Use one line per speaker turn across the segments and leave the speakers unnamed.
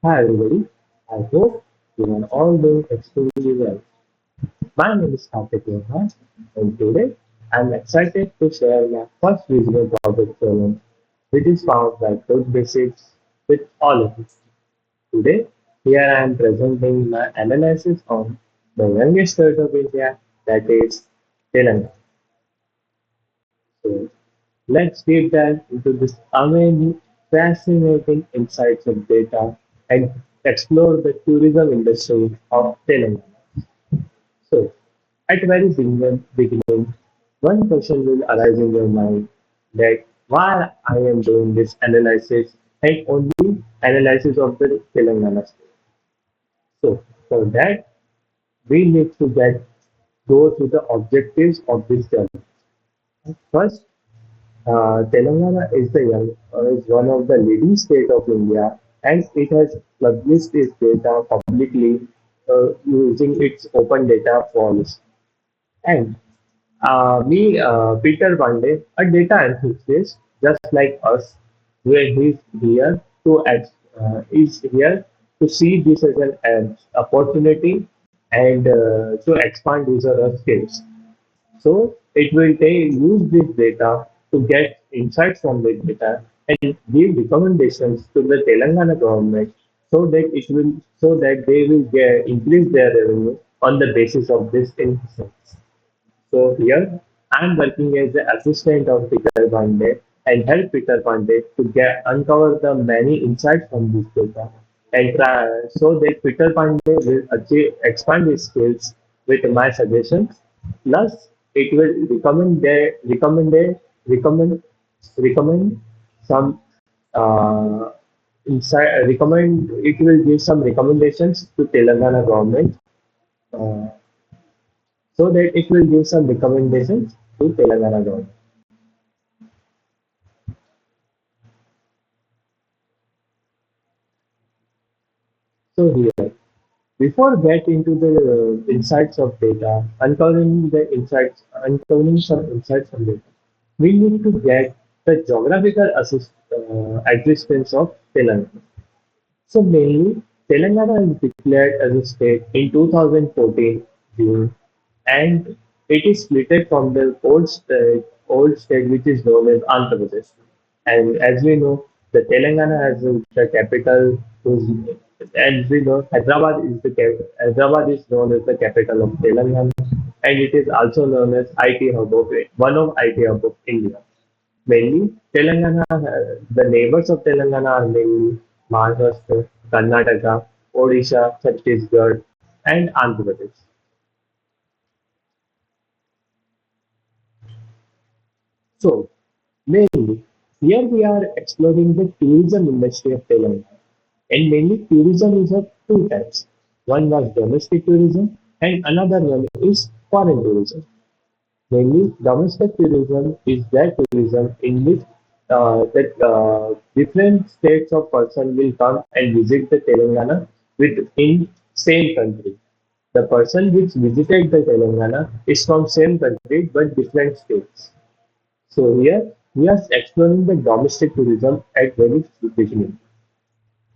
Hi everybody, I hope you are all doing extremely well. My name is Karthik Yoha, and today I'm excited to share my first visual project challenge, which is found by Code Basics with all of you. Today, here I am presenting my analysis on the youngest state of India, that is Telangana. So let's deep dive into this amazing, fascinating insights of data and explore the tourism industry of Telangana. So, at very beginning, one question will arise in your mind that why I am doing this analysis and only analysis of the Telangana state. So, for that, we need to go through the objectives of this journey. First, Telangana is one of the leading state of India, and it has published its data publicly using its open data forms. And Peter Pandey, a data enthusiast just like us, where is here to see this as an opportunity and to expand user skills. So it will use this data to get insights from the data and give recommendations to the Telangana government so that they will increase their revenue on the basis of this insights. So here I'm working as the assistant of Peter Pandey and help Peter Pandey to get uncover the many insights from this data and try so that Peter Pandey will expand his skills with my suggestions. Plus, it will recommend some uh, recommend it will give some recommendations to Telangana government uh, so that it will give some recommendations to Telangana government. So here, before get into the insights of data, uncovering some insights from data, we need to get the geographical existence of Telangana. So mainly, Telangana is declared as a state in 2014 June, and it is split from the old state which is known as Andhra Pradesh. And as we know, the Telangana has the capital, and we know Hyderabad is known as the capital of Telangana, and it is also known as IT hub of one of IT hub of India. Mainly, the neighbors of Telangana are mainly Maharashtra, Karnataka, Odisha, Chhattisgarh, and Andhra Pradesh. So, mainly, here we are exploring the tourism industry of Telangana. And mainly, tourism is of two types. One was domestic tourism, and another one is foreign tourism. Mainly, domestic tourism is that tourism in which different states of person will come and visit the Telangana within same country. The person which visited the Telangana is from same country but different states. So here we are exploring the domestic tourism at very beginning.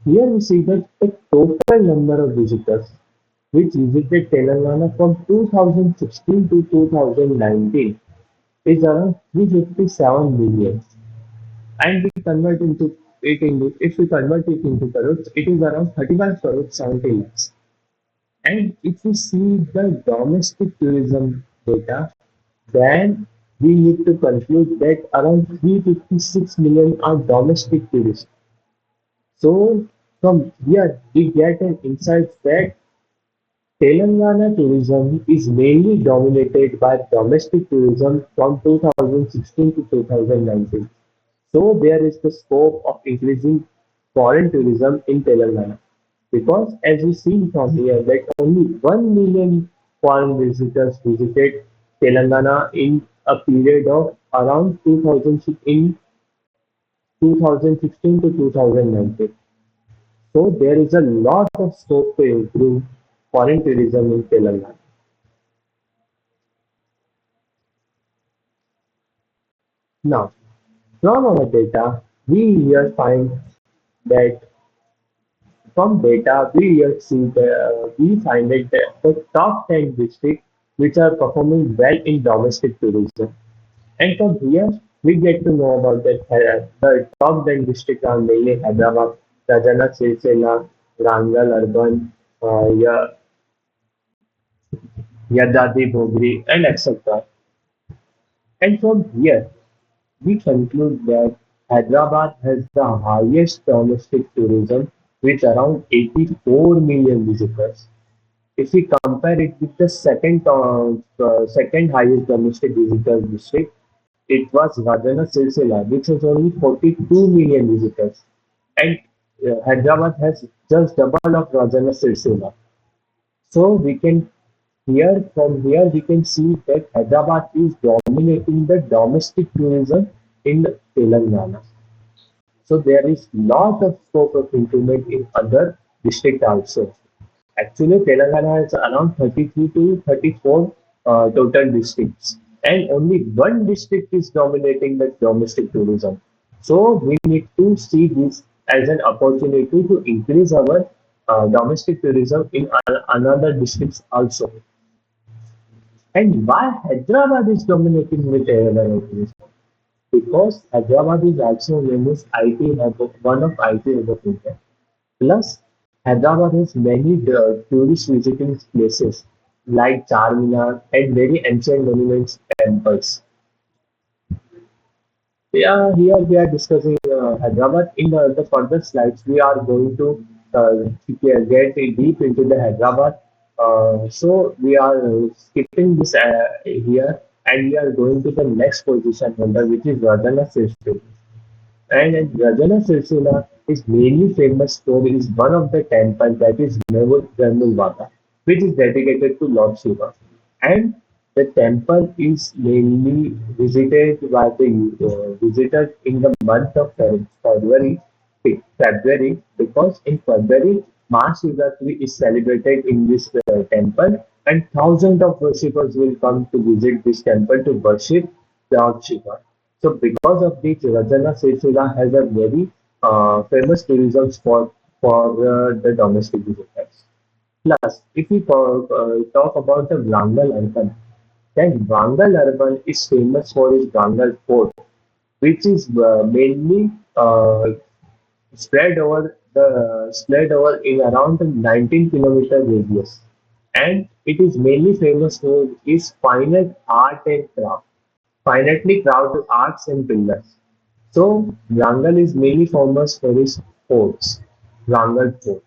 Here we see that the total number of visitors which visited Telangana from 2016 to 2019 is around 357 million. And we convert into it into if we convert it into crores, it is around 31 crores 70 lakhs. And if we see the domestic tourism data, then we need to conclude that around 356 million are domestic tourists. So from here we get an insight that Telangana tourism is mainly dominated by domestic tourism from 2016 to 2019. So there is the scope of increasing foreign tourism in Telangana because as we see from here that only 1 million foreign visitors visited Telangana in a period of around 2016 to 2019. So there is a lot of scope to improve foreign tourism in Telangana. Now, from our data, we here find that From data, we find it that the top 10 districts which are performing well in domestic tourism. And from here, we get to know about that the top 10 districts are mainly Hyderabad, Rajana Silsila, Rangal, Urban, Yadadi, Bhogri, and etc. And from here, we conclude that Hyderabad has the highest domestic tourism with around 84 million visitors. If we compare it with the second highest domestic visitors district, it was Rajana Silsila, which has only 42 million visitors. And Hyderabad has just double of Rajana Silsila. So from here we can see that Hyderabad is dominating the domestic tourism in Telangana. So there is lot of scope of improvement in other districts also. Actually, Telangana has around 33 to 34 total districts, and only one district is dominating the domestic tourism. So we need to see this as an opportunity to increase our domestic tourism in another districts also. And why Hyderabad is dominating with airline tourism? Because Hyderabad is also known as IT hub, one of IT hub of India. Plus, Hyderabad has many tourist visiting places like Charminar and very ancient monuments temples. Yeah, here we are discussing Hyderabad. In the further slides, we are going to get deep into the Hyderabad. So we are skipping this here, and we are going to the next position holder, which is Radhana Srishti. And Rajana Silsila is mainly famous for is one of the temples that is Vada, which is dedicated to Lord Shiva. And the temple is mainly visited by the visitors in the month of February, because in February, Mahashivratri is celebrated in this temple, and thousands of worshippers will come to visit this temple to worship Lord Shiva. So because of this, Rajana Silsila has a very famous tourism spot for the domestic visitors. Plus, if we talk about the Wrangle Urban, then Wrangle Urban is famous for its Wrangle Fort, which is mainly spread over in around 19-kilometer radius, and it is mainly famous for its finite art and craft, finitely crafted arts and pillars. So Wrangle is mainly famous for its forts, Wrangle Fort.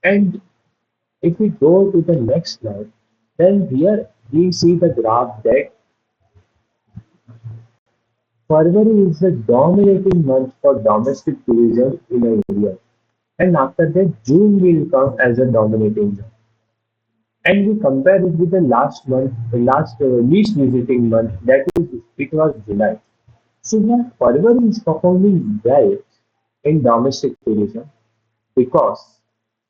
And if we go to the next slide, then here we see the graph that February is the dominating month for domestic tourism in a area. And after that, June will come as a dominating month. And we compare it with the last month, the last least visiting month, that is, it was July. So yeah, February is performing well in domestic tourism because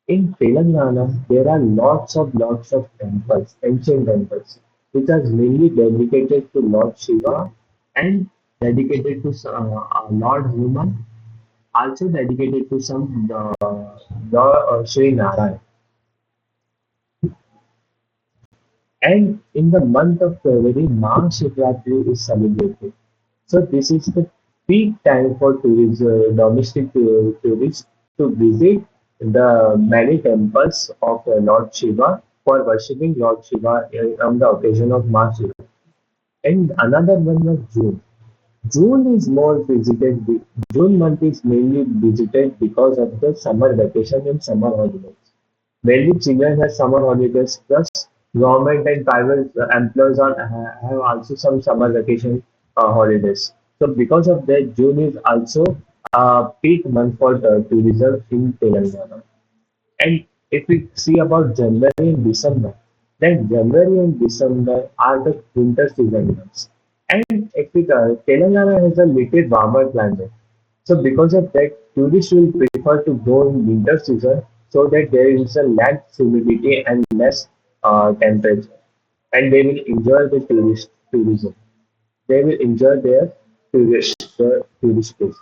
in Telangana there are lots of temples, ancient temples, which are mainly dedicated to Lord Shiva and dedicated to Lord Hanuman, also dedicated to some Lord Sri Narayan. And in the month of February, Mahashivratri is celebrated. So this is the peak time for domestic tourists to visit the many temples of Lord Shiva for worshipping Lord Shiva on the occasion of Mahashivratri. And another one was June. June is more visited. June month is mainly visited because of the summer vacation and summer holidays. Mainly children have summer holidays, plus government and private employees have also some summer vacation holidays. So because of that, June is also a peak month for tourism in Telangana. And if we see about January and December, then January and December are the winter season months. And if we, Telangana has a little warmer climate. So because of that, tourists will prefer to go in winter season so that there is a less humidity and less temperature. And they will enjoy the tourism. They will enjoy their tourist places.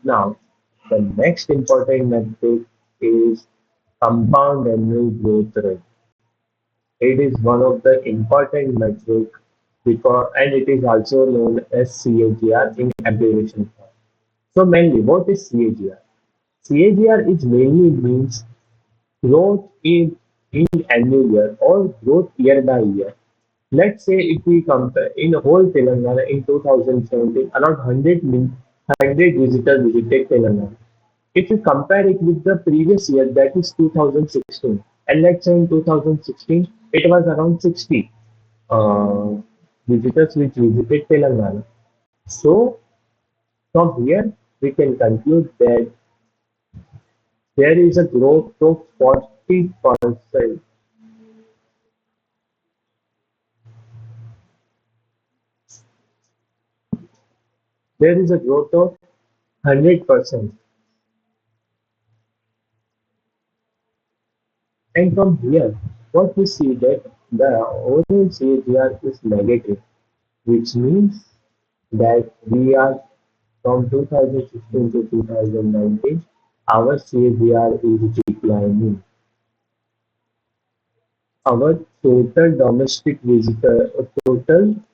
Now, the next important metric is compound annual growth rate. It is one of the important metric because and it is also known as CAGR in abbreviation form. So mainly, what is CAGR? CAGR is mainly means growth in annual year or growth year by year. Let's say if we compare in whole Telangana in 2017, around 100 visitors visited Telangana. If you compare it with the previous year, that is 2016, and let's say in 2016 it was around 60 uh, visitors which visited Telangana. So from here we can conclude that there is a growth of 40%. There is a growth of 100%. And from here, what we see that the overall CAGR is negative, which means that we are from 2016 to 2019, our CAGR is declining. Our total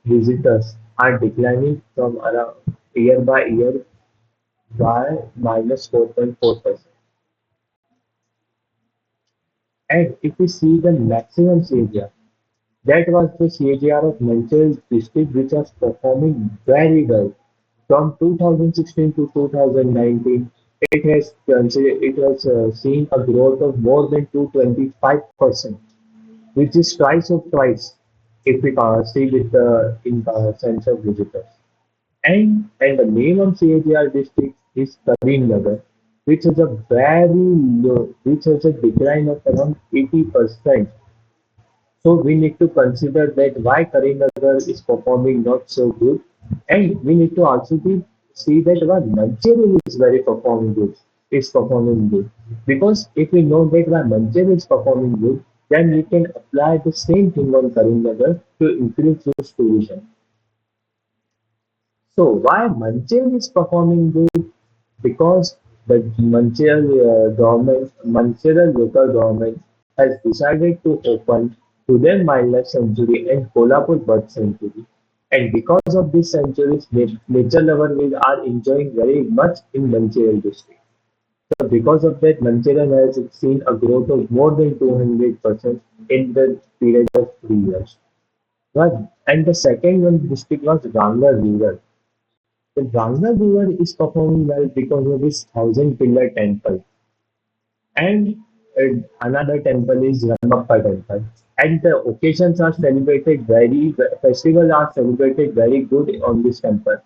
visitors are declining from around year by year by minus 4.4%. And if we see the maximum CAGR, that was the CAGR of Manchester district which was performing very well. From 2016 to 2019, it has seen a growth of more than 225%, which is twice if we see with the in sense of visitors. And the name of CAGR district is Karimnagar, which is a very low, which has a decline of around 80%. So we need to consider that why Karimnagar is performing not so good, and we need to also see that why Mancherial is very performing good. Because if we know that why Mancherial is performing good, then we can apply the same thing on Karimnagar to increase those tourism. So why Mancherial is performing good? Because the Mancherial local government has decided to open Hidden Wildlife Sanctuary and Kolhapur Bird Sanctuary. And because of these sanctuaries, nature lovers are enjoying very much in Mancherial district. So because of that, Mancherial has seen a growth of more than 200% in the period of 3 years. Right? And the second one district was Rangar Rural. The Ganga River is performing well because of its thousand pillar temple, and another temple is Ramappa temple. And the occasions are celebrated festivals are celebrated very good on this temple.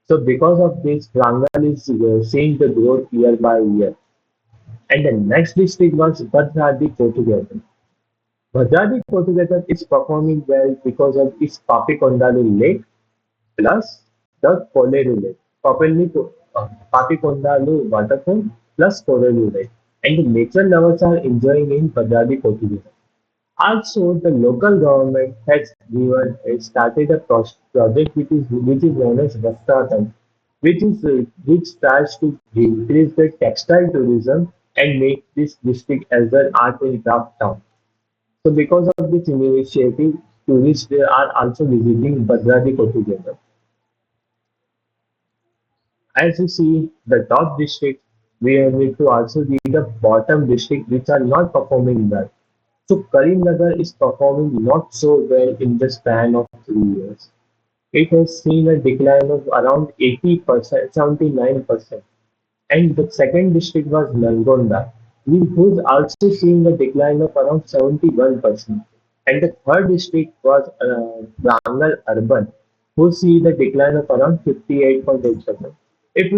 So because of this, Rangal is seeing the growth year by year. And the next district was Bhadradi Portuguese. Bhadradi Portuguese is performing well because of its Papikondalu Lake plus the Kolleru Lake. Papikondalu waterfall plus Kolleru Lake. And the nature lovers are enjoying in Padradi Portuguese. Also, the local government has started a project which is known as Vastratan, which tries to increase the textile tourism and make this district as an art and craft town. So, because of this initiative, tourists are also visiting Bhadradi Portuguese. As you see the top district, we need to also see the bottom district which are not performing well. So Karimnagar is performing not so well in the span of 3 years. It has seen a decline of around 80%, 79%. And the second district was Nalgonda, who's also seeing a decline of around 71%. And the third district was Warangal Urban, who see the decline of around 58.8%. If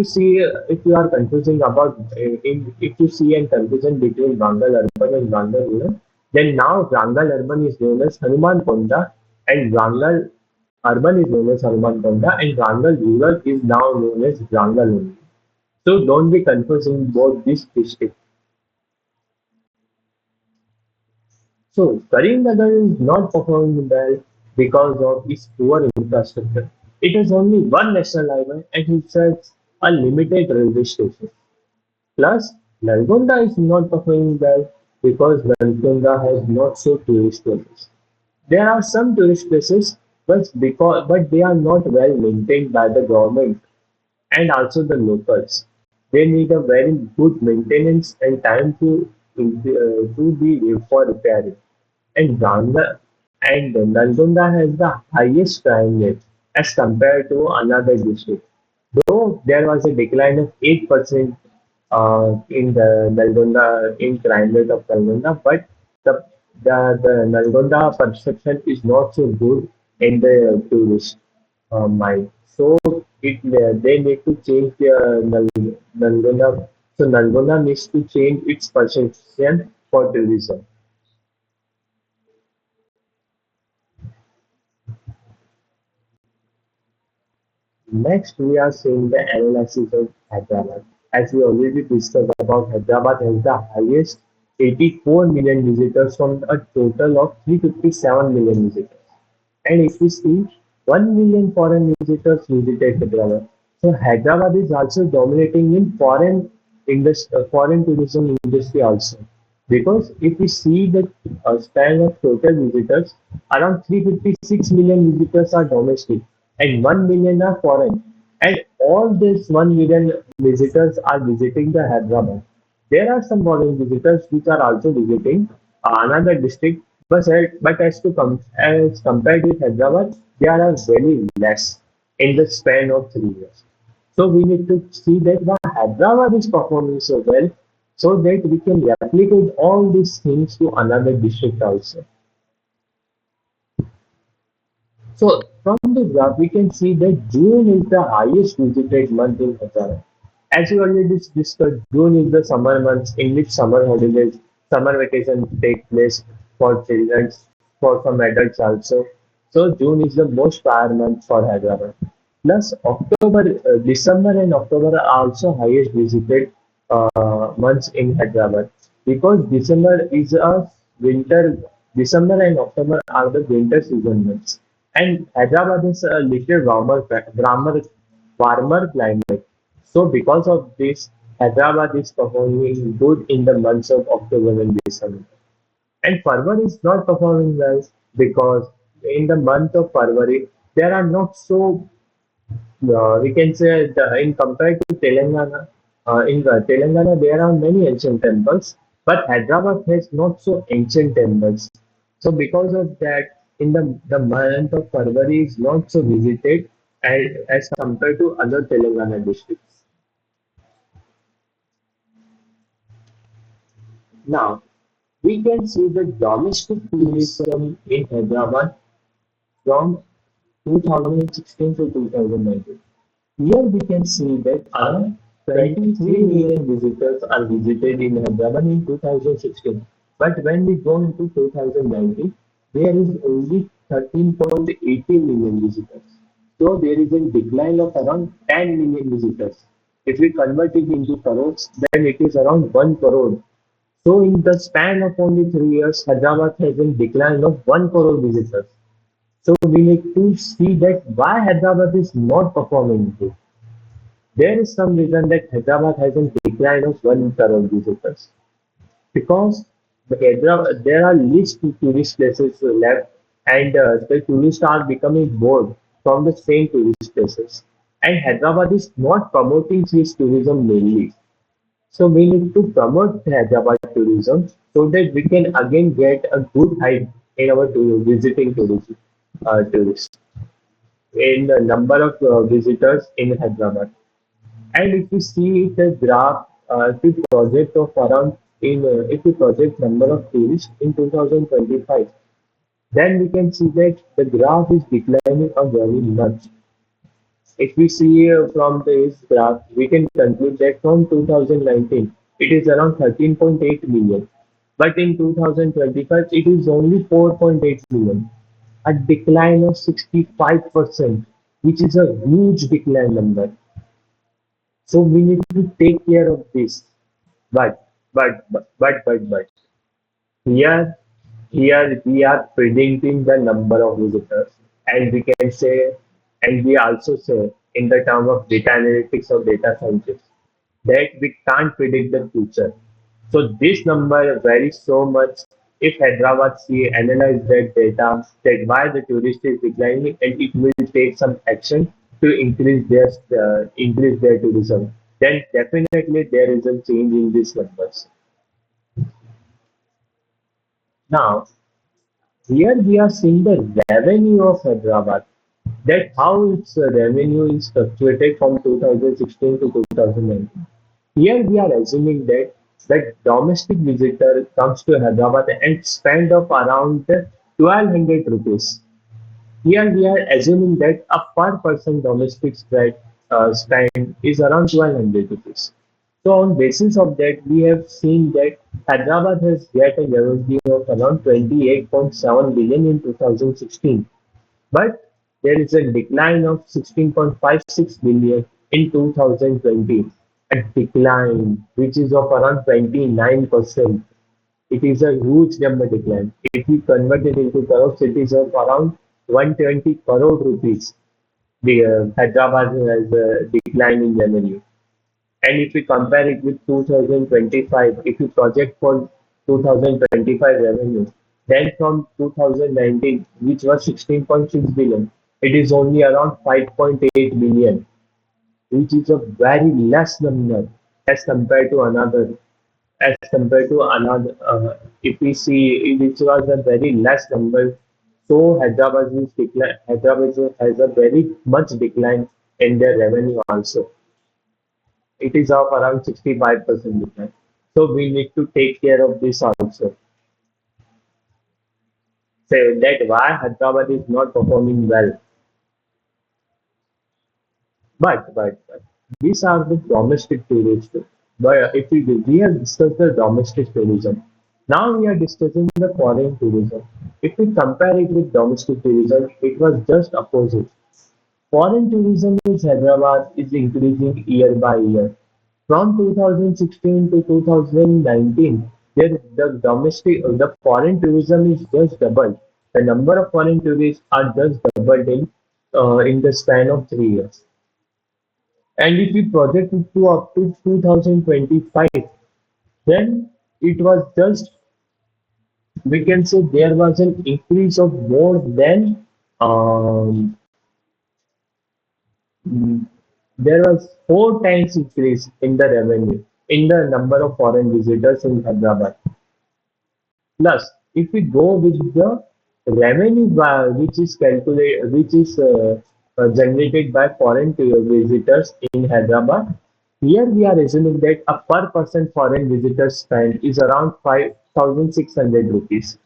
you are confusing about, if you see a confusion between Warangal Urban and Warangal Rural, then now Warangal Urban is known as Hanuman Konda and Warangal Urban is known as Hanuman Konda and Warangal Rural is now known as Warangal only. So don't be confusing both these districts. So Karimnagar is not performing well because of its poor infrastructure. It has only one national highway and it has a limited railway station. Plus, Nalgonda is not performing well because Nalgonda has not so tourist places. There are some tourist places, but they are not well maintained by the government and also the locals. They need a very good maintenance and time to be for repairing. And Nalgonda has the highest crime rate as compared to another district. Though there was a decline of 8% in the Nalgonda in crime rate of Nalgonda, but the the Nalgonda perception is not so good in the tourist mind. So they need to change their Nalgonda. So Nalgonda needs to change its perception for tourism. Next, we are seeing the analysis of Hyderabad. As we already discussed about Hyderabad has the highest 84 million visitors from a total of 357 million visitors. And if we see 1 million foreign visitors visited Hyderabad. So Hyderabad is also dominating in foreign tourism industry also. Because if we see the span of total visitors, around 356 million visitors are domestic and 1 million are foreign. And all these 1 million visitors are visiting the Hyderabad. There are some foreign visitors which are also visiting another district, but as compared with Hyderabad, they are very less in the span of 3 years. So we need to see that why Hyderabad is performing so well, so that we can replicate all these things to another district also. So from the graph, we can see that June is the highest visited month in Hyderabad. As we already discussed, June is the summer month in which summer holidays, summer vacation take place for children, for some adults also. So June is the most prior month for Hyderabad. Plus December and October are also highest visited months in Hyderabad because December is a winter. December and October are the winter season months, and Hyderabad is a little warmer climate. So because of this, Hyderabad is performing good in the months of October and December. And February is not performing well because in the month of February there are not so we can say in compared to Telangana, in Telangana there are many ancient temples, but Hyderabad has not so ancient temples. So because of that, in the month of February is not so visited as compared to other Telangana districts. Now we can see the domestic tourism in Hyderabad from 2016 to 2019. Here we can see that around 23 million visitors are visited in Hyderabad in 2016. But when we go into 2019, there is only 13.80 million visitors. So there is a decline of around 10 million visitors. If we convert it into crores, then it is around 1 crore. So in the span of only 3 years, Hyderabad has a decline of 1 crore visitors. So we need to see that why Hyderabad is not performing good. There is some reason that Hyderabad has a decline of 1 crore visitors because there are least tourist places left and the tourists are becoming bored from the same tourist places. And Hyderabad is not promoting this tourism mainly. So we need to promote Hyderabad tourism so that we can again get a good height in our visiting tourists in the number of visitors in Hyderabad. And if we see the graph, if we project of around if we project number of tourists in 2025, then we can see that the graph is declining a very much. If we see from this graph, we can conclude that from 2019, it is around 13.8 million, but in 2025, it is only 4.8 million, a decline of 65%, which is a huge decline number. So we need to take care of this. But here we are predicting the number of visitors, and we can say, and we also say in the term of data analytics or data scientists that we can't predict the future. So this number varies so much. If Hyderabad C analyze that data, that why the tourist is declining, and it will take some action to increase their tourism, then definitely there is a change in these numbers. Now, here we are seeing the revenue of Hyderabad, that how its revenue is fluctuated from 2016 to 2019. Here we are assuming that the domestic visitor comes to Hyderabad and spend of around 1200 rupees. Here we are assuming that a per person domestic spend is around 1200 rupees. So on basis of that, we have seen that Hyderabad has get a revenue of around 28.7 billion in 2016, but there is a decline of 16.56 billion in 2020, a decline which is of around 29%. It is a huge number decline. If we convert it into crores, it is of around 120 crore rupees. The Hyderabad has a decline in revenue. And if we compare it with 2025, if you project for 2025 revenue, then from 2019, which was 16.6 billion, it is only around 5.8 billion, which is a very less number as compared to another. If we see, which was a very less number, so Hyderabad has a very much decline in their revenue also. It is of around 65% decline. So we need to take care of this also. So that why Hyderabad is not performing well. But these are the domestic tourists. But if we have discussed the domestic tourism, now we are discussing the foreign tourism. If we compare it with domestic tourism, it was just opposite. Foreign tourism in Hyderabad is increasing year by year. From 2016 to 2019, the foreign tourism is just doubled. The number of foreign tourists are just doubled in the span of 3 years. And if we project it to up to 2025, then it was just, we can say there was an increase of more than um, mm, there was 4 times increase in the revenue in the number of foreign visitors in Hyderabad. Plus, if we go with the revenue which is generated by foreign visitors in Hyderabad, here we are assuming that a per person foreign visitor spend is around 5,600 rupees.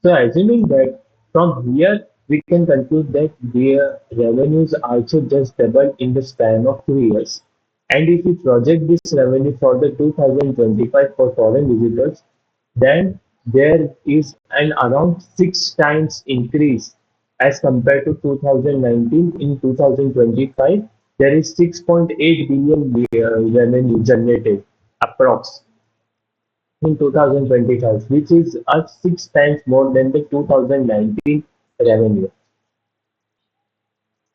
So assuming that from here we can conclude that their revenues also just doubled in the span of 2 years. And if we project this revenue for the 2025 for foreign visitors, then there is an around 6 times increase as compared to 2019. In 2025, there is 6.8 billion revenue generated approx in 2025, which is 6 times more than the 2019 revenue.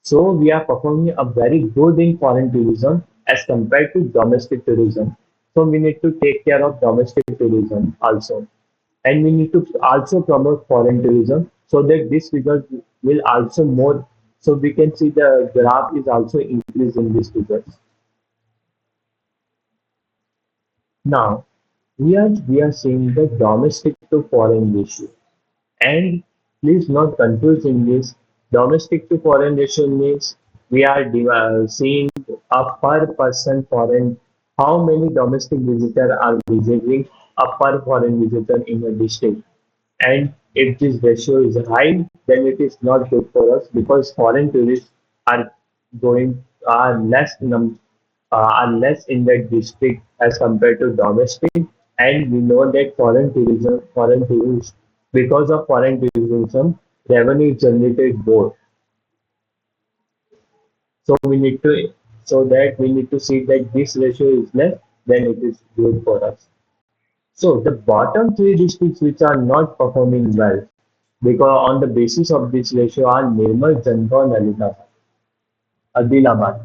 So we are performing a very good in foreign tourism as compared to domestic tourism. So we need to take care of domestic tourism also. And we need to also promote foreign tourism so that this figure will also more, so we can see the graph is also increasing these figures. Now, here we are seeing the domestic to foreign ratio. And please not confuse in this. Domestic to foreign ratio means we are seeing a per person foreign, how many domestic visitors are visiting a per foreign visitor in a district. And if this ratio is high, then it is not good for us because foreign tourists are going are less in that district as compared to domestic. And we know that foreign tourists, because of foreign tourism, revenue is generated more. So we need to so that we need to see that this ratio is less, then it is good for us. So the bottom three districts which are not performing well, because on the basis of this ratio are Nirmal, Chandra, and Adilabad.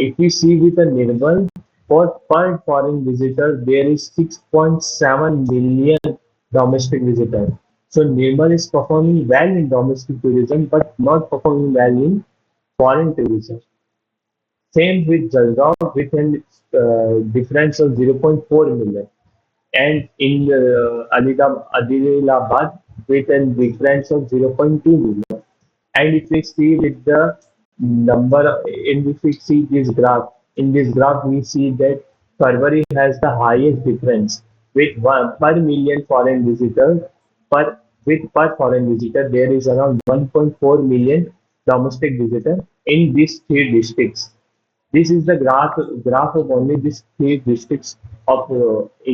If we see with a Nirmal, for per foreign visitor, there is 6.7 million domestic visitors. So Nirmal is performing well in domestic tourism, but not performing well in foreign tourism. Same with Jalgaon with a difference of 0.4 million, and in Adilabad with a difference of 0.2 million. And if we see with the number, if we see this graph, in this graph we see that February has the highest difference with one per million foreign visitors. Per foreign visitor, there is around 1.4 million domestic visitors in these three districts. This is the graph of only these three districts of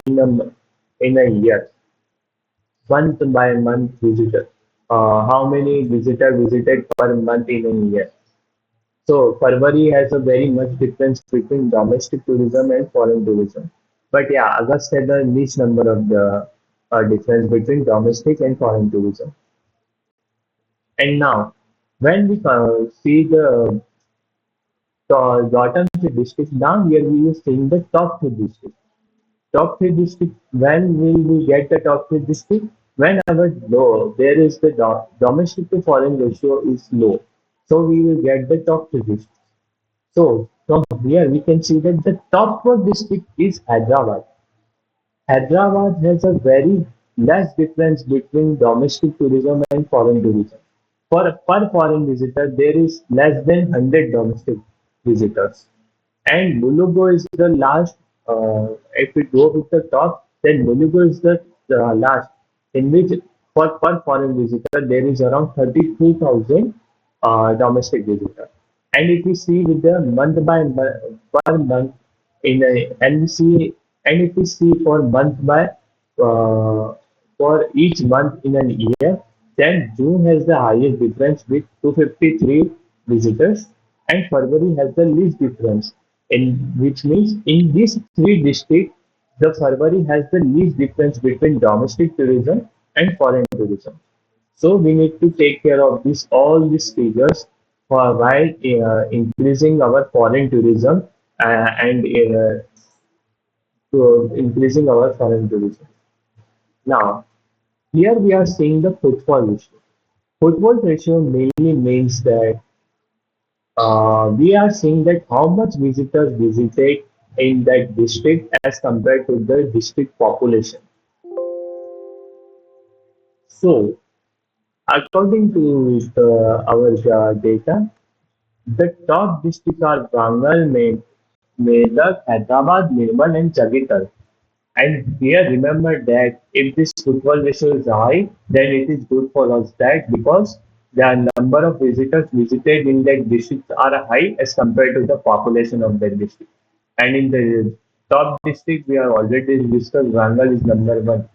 in a year, month by month visitor. How many visitor visited per month in a year? So February has a very much difference between domestic tourism and foreign tourism. But yeah, August had the least number of the difference between domestic and foreign tourism. And now, when we see the bottom three districts, now here we are seeing the top three districts. Top three district, when will we get the top three district? When our low, there is the domestic to foreign ratio is low. So we will get the top three districts. So from here we can see that the top four district is Hyderabad. Hyderabad has a very less difference between domestic tourism and foreign tourism. For per foreign visitor, there is less than 100 domestic visitors. And Mulugu is the last. If we go with the top, then Mulugu is the last, in which for per foreign visitor there is around 32,000 domestic visitors. And if we see with the month by month, per month in a, and we see and if we see for month by for each month in an year, then June has the highest difference with 253 visitors, and February has the least difference. In which means in these three districts, the February has the least difference between domestic tourism and foreign tourism. So we need to take care of this all these figures for while increasing our foreign tourism and to increasing our foreign tourism. Now, here we are seeing the footfall ratio. Footfall ratio mainly means that we are seeing that how much visitors visited in that district as compared to the district population. So, according to our data, the top districts are Bangal, Medak, Hyderabad, Nirmal, and Jagitar. And here remember that if this footfall ratio is high, then it is good for us that because the number of visitors visited in that district are high as compared to the population of that district. And in the top district, we have already discussed Wrangle is number one.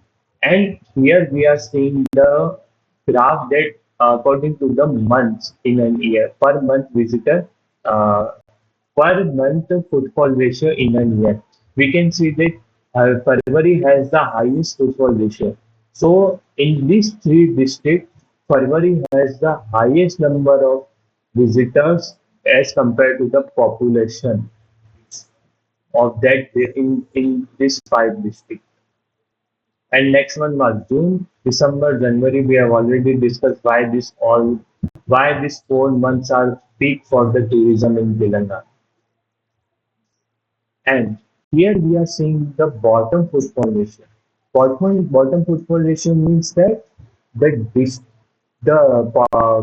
And here we are seeing the graph that according to the months in a year, per month visitor, uh, per month footfall ratio in a year. We can see that February has the highest footfall ratio. So in these three districts, February has the highest number of visitors as compared to the population of that in this five districts. And next one was June, December, January. We have already discussed why these 4 months are peak for the tourism in Telangana. And here we are seeing the bottom footfall ratio. Bottom footfall ratio means that the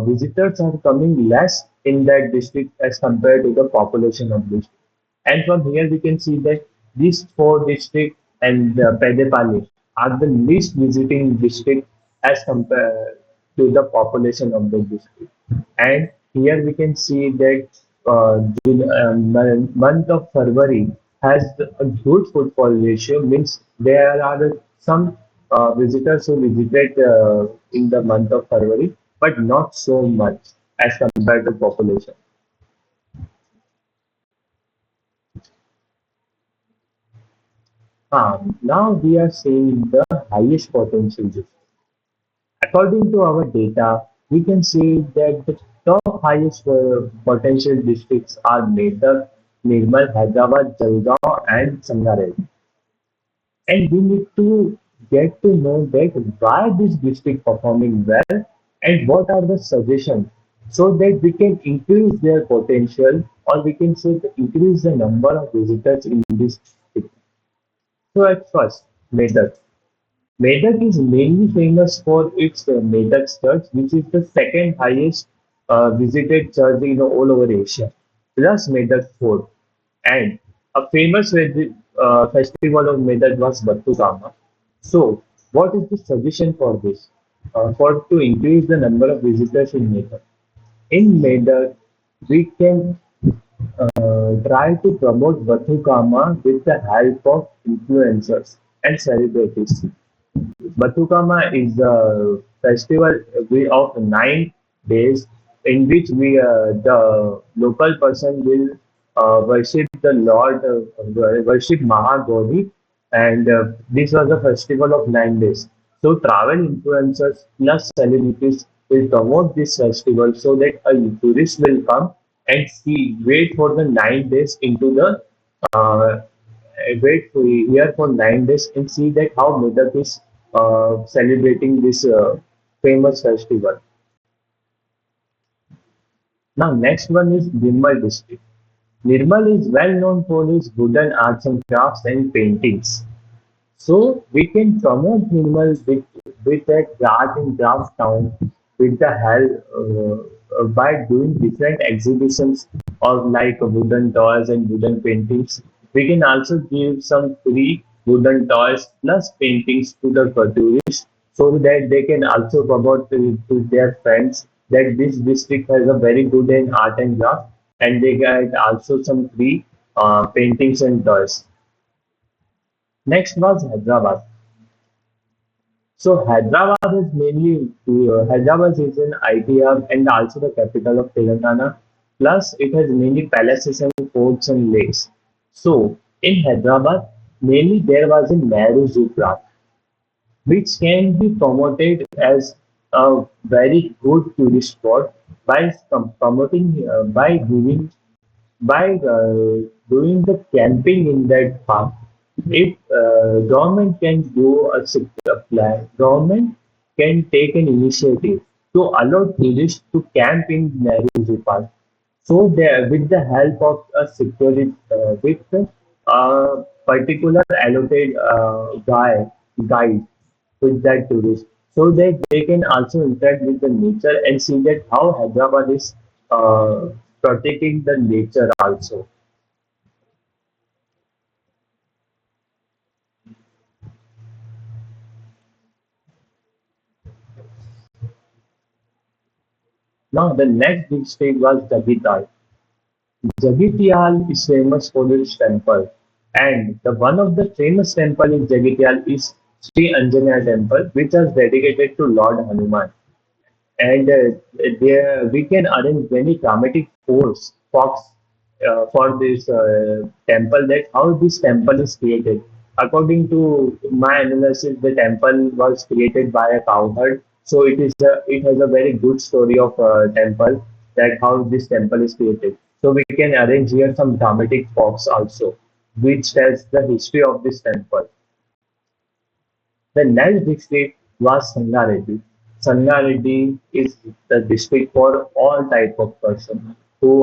visitors are coming less in that district as compared to the population of this. And from here we can see that these four districts and Pedepali are the least visiting district as compared to the population of the district. And here we can see that month of February has a good footfall ratio, means there are some visitors who visited in the month of February, but not so much as compared to population. Now we are seeing the highest potential district. According to our data, we can see that the top highest potential districts are Medak, Nirmal, Hyderabad, Jalgaon, and Sangareddy. And we need to get to know that why this district performing well and what are the suggestions so that we can increase their potential or we can say increase the number of visitors in this district. So at first, Medak. Medak is mainly famous for its Medak church, which is the second highest visited church in all over Asia, plus Medak Fort. And a famous festival of Medak was Batukama. So, what is the suggestion for this? For to increase the number of visitors in Medak. In Medak, we can try to promote Batukama with the help of influencers and celebrities. Batukama is a festival of 9 days in which the local person will worship the Lord, worship Mahagauri, and this was a festival of 9 days. So travel influencers plus celebrities will promote this festival so that a tourist will come and wait for the 9 days into the uh, wait for here for 9 days and see that how Medak is celebrating this famous festival. Now, next one is Nirmal district. Nirmal is well known for its wooden arts and crafts and paintings. So we can promote Nirmal with that art and craft town with the help by doing different exhibitions of like wooden toys and wooden paintings. We can also give some free wooden toys plus paintings to the tourists so that they can also promote to their friends that this district has a very good in art and craft and they get also some free paintings and toys. Next was Hyderabad. So Hyderabad is an IT hub and also the capital of Telangana. Plus, it has many palaces and forts and lakes. So in Hyderabad, mainly there was a Nehru Zoo Park, which can be promoted as a very good tourist spot by promoting by giving by doing the camping in that park. If government can do a plan, government can take an initiative to allow tourists to camp in Nehru Park. So there, with the help of a security, with a particular allotted guide with that tourist, so that they can also interact with the nature and see that how Hyderabad is protecting the nature also. Now the next big state was Jagitai. Jagitial is famous for its temple, and the one of the famous temple in Jagitial is Sri Anjaneya temple, which was dedicated to Lord Hanuman. And there we can arrange many dramatic forks for this temple that how this temple is created. According to my analysis, the temple was created by a cowherd. So it has a very good story of temple that how this temple is created. So we can arrange here some dramatic forks also, which tells the history of this temple. The next district was Sangareddy. Sangareddy is the district for all type of person who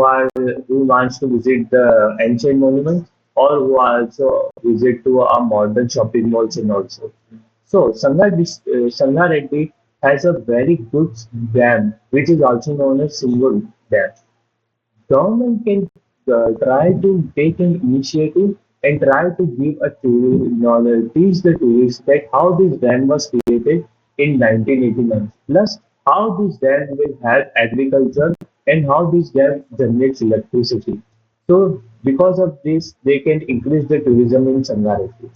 wants to visit the ancient monuments or who also visit to a modern shopping malls and also. So Sangareddy has a very good dam which is also known as single dam. Government can try to take an initiative and try to give a knowledge, teach the tourists that how this dam was created in 1989. Plus, how this dam will help agriculture and how this dam generates electricity. So, because of this, they can increase the tourism in Sangareddy.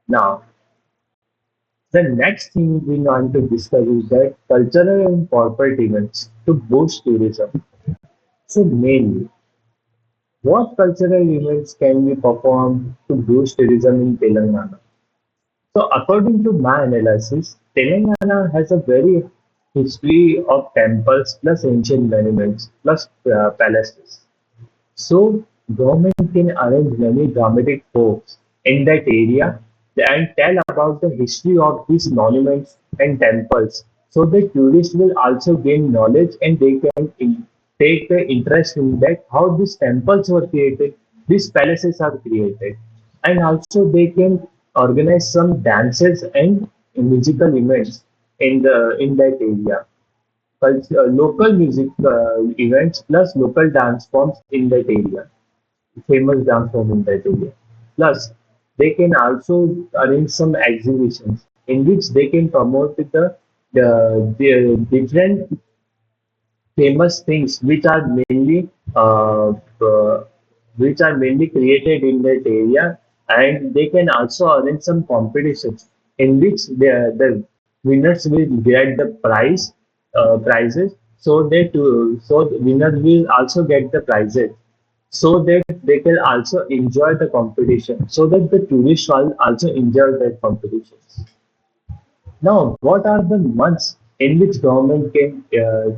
Now, the next thing we want to discuss is that cultural and corporate events to boost tourism. So, mainly, what cultural events can be performed to boost tourism in Telangana? So, according to my analysis, Telangana has a very history of temples plus ancient monuments plus palaces. So government can arrange many dramatic talks in that area and tell about the history of these monuments and temples. So the tourists will also gain knowledge and they can take the interest in that how these temples were created, these palaces are created, and also they can organize some dances and musical events in that area. Local music events plus local dance forms in that area, famous dance form in that area. Plus, they can also arrange some exhibitions in which they can promote the different famous things which are mainly created in that area, and they can also arrange some competitions in which the winners will get the prizes, so the winners will also get the prizes so that they can also enjoy the competition, so that the tourists will also enjoy that competition. Now, what are the months in which government can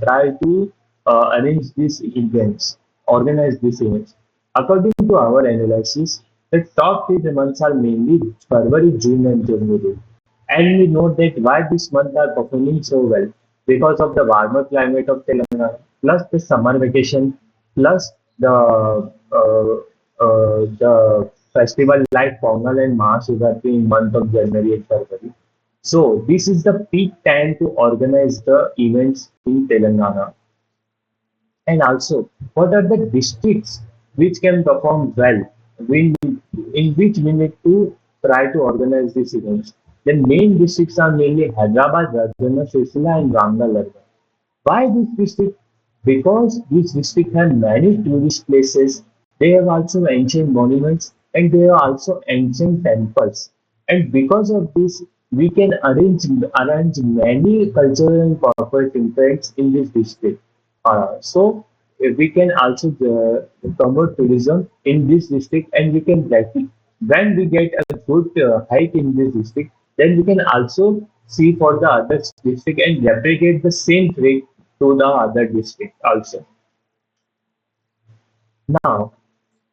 try to arrange these events, organize these events? According to our analysis, the top three months are mainly February, June, and January. And we know that why these months are performing so well because of the warmer climate of Telangana, plus the summer vacation, plus the festival like Pongal and Mahashivratri in month of January and February. So this is the peak time to organize the events in Telangana. And also, what are the districts which can perform well, we, in which we need to try to organize these events? The main districts are mainly Hyderabad, Rajana, Srisila, and Ramnagar. Why this district? Because this district has many tourist places. They have also ancient monuments and they have also ancient temples. And because of this, we can arrange many cultural and corporate events in this district. We can also promote tourism in this district, and we can get it. When we get a good height in this district, then we can also see for the other district and replicate the same trick to the other district also. Now,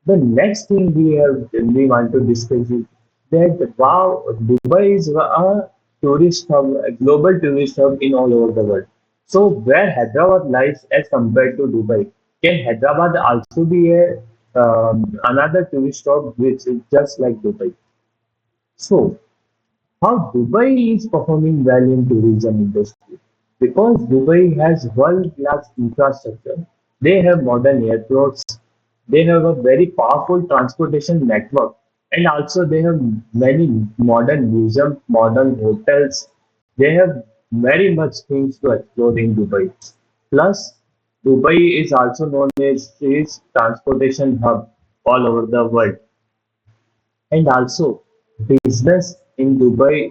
the next thing we want to discuss is that wow, Dubai is a tourist hub, a global tourist hub in all over the world. So where Hyderabad lies as compared to Dubai, can Hyderabad also be a another tourist hub which is just like Dubai? So how Dubai is performing well in tourism industry? Because Dubai has world-class infrastructure. They have modern airports. They have a very powerful transportation network, and also they have many modern museums, modern hotels. They have very much things to explore in Dubai. Plus, Dubai is also known as its transportation hub all over the world. And also, business in Dubai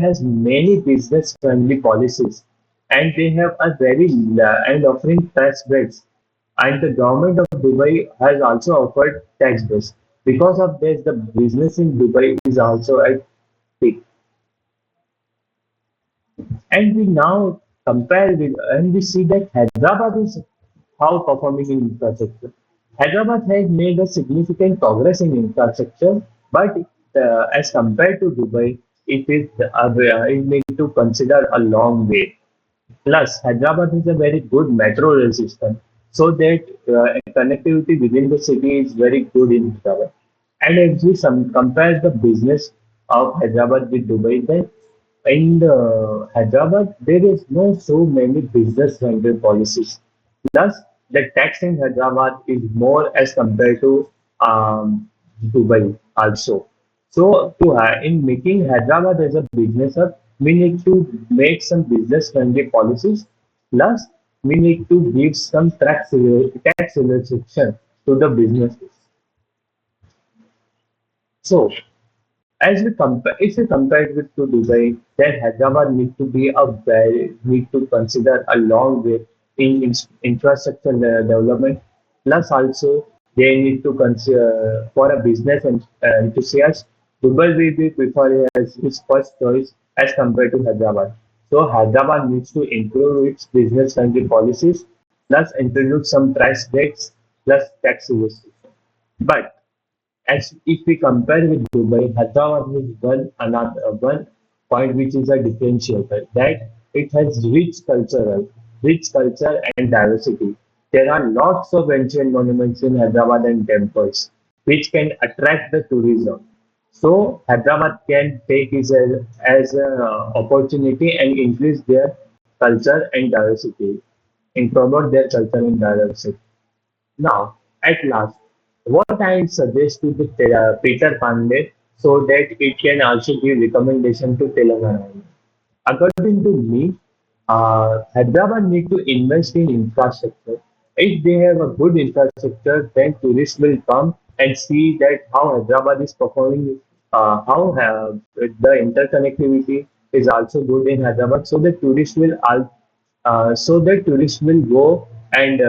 has many business friendly policies, and they have a very and offering tax breaks. And the government of Dubai has also offered tax breaks. Because of this, the business in Dubai is also at peak. And we now compare with, and we see that Hyderabad is how performing in infrastructure. Hyderabad has made a significant progress in infrastructure, but as compared to Dubai, it need to consider a long way. Plus, Hyderabad is a very good metro rail system, so that connectivity within the city is very good in Hyderabad. And if we compare the business of Hyderabad with Dubai, then in Hyderabad there is no so many business friendly policies. Plus, the tax in Hyderabad is more as compared to Dubai also. So, in making Hyderabad as a business hub, we need to make some business friendly policies. Plus, we need to give some tax restriction to the businesses. So, as we compare, if we compare it with to Dubai, then Hyderabad need to consider a long way in infrastructure development. Plus, also they need to consider for a business and enthusiast. Dubai will be preferred as its first choice as compared to Hyderabad. So Hyderabad needs to improve its business friendly policies, plus introduce some price breaks plus tax evasion. But as if we compare with Dubai, Hyderabad has one point which is a differentiator that it has rich culture and diversity. There are lots of ancient monuments in Hyderabad and temples which can attract the tourism. So Hyderabad can take it as an opportunity and increase their culture and diversity and promote their culture and diversity. Now, at last, what I suggest to the Peter Pandey so that it can also give recommendation to Telangana. According to me, Hyderabad need to invest in infrastructure. If they have a good infrastructure, then tourists will come and see that how Hyderabad is performing, how the interconnectivity is also good in Hyderabad, so that tourists will go and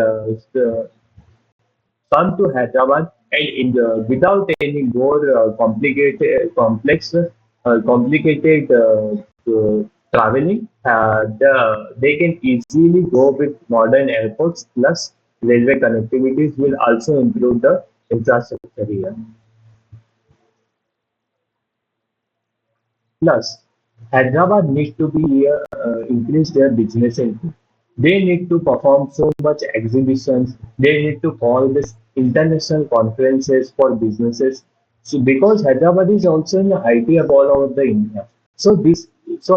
come to Hyderabad and without any more complicated traveling, they can easily go with modern airports plus railway connectivities will also improve the infrastructure here. Plus, Hyderabad need to be increase their business income. They need to perform so much exhibitions. They need to call this international conferences for businesses. So because Hyderabad is also in the IT hub all over the India. So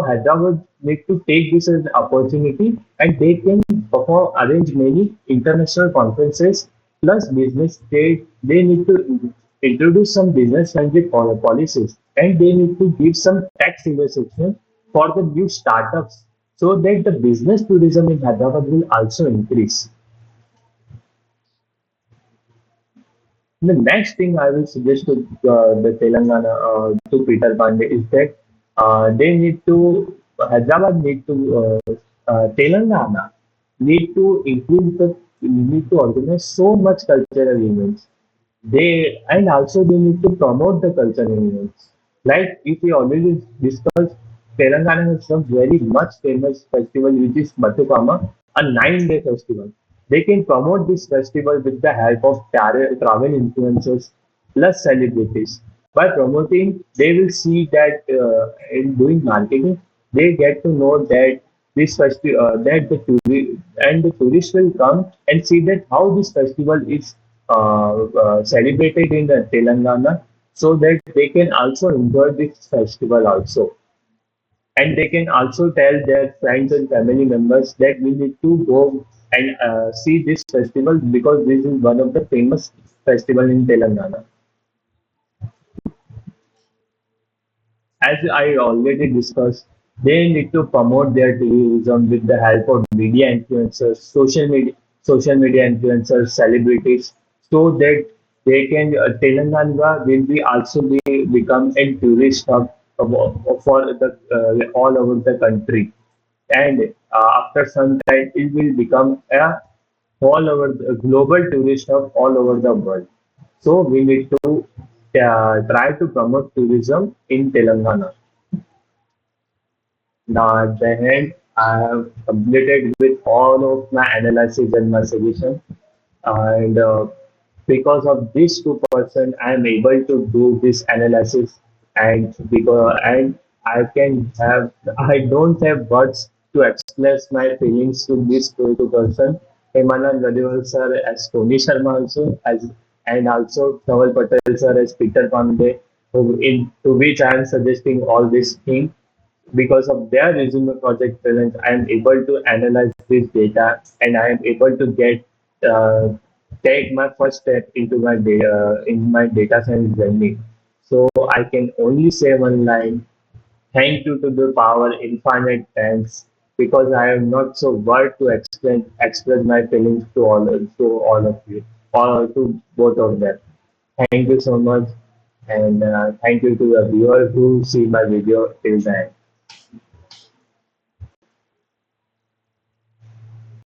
Hyderabad need to take this as an opportunity and they can perform arrange many international conferences plus business they need to introduce some business friendly policies and they need to give some tax relaxation for the new startups so that the business tourism in Hyderabad will also increase. The next thing I will suggest to the Telangana to Peter Pandey is that they need to Hyderabad need to Telangana need to organize so much cultural events. And also they need to promote the cultural events. Like if we already discussed, Telangana has some very much famous festival which is Batukama, a 9-day festival. They can promote this festival with the help of travel influencers plus celebrities. By promoting, they will see that in doing marketing, they get to know that that the tourists will come and see that how this festival is celebrated in the Telangana, so that they can also enjoy this festival also. And they can also tell their friends and family members that we need to go and see this festival because this is one of the famous festival in Telangana. As I already discussed, they need to promote their tourism with the help of media influencers, social media influencers, celebrities, so that they can Telangana will be also become a tourist hub for the all over the country, and after some time it will become a all over the global tourist hub all over the world. So we need to try to promote tourism in Telangana. Now at the end, I have completed with all of my analysis and my suggestion. And because of these 2%, I am able to do this analysis, and I can have I don't have words to express my feelings to this 2%. Hemanand Radival sir as Tony Sharma also as and also Dhaval Patel sir as Peter Pandey, to which I am suggesting all these things because of their resume project challenge, I am able to analyze this data and I am able to get take my first step into my data in my data science journey. So I can only say one line: thank you to the power infinite thanks because I am not so word to express my feelings to all of you or to both of them. Thank you so much and thank you to the viewer who see my video till the end.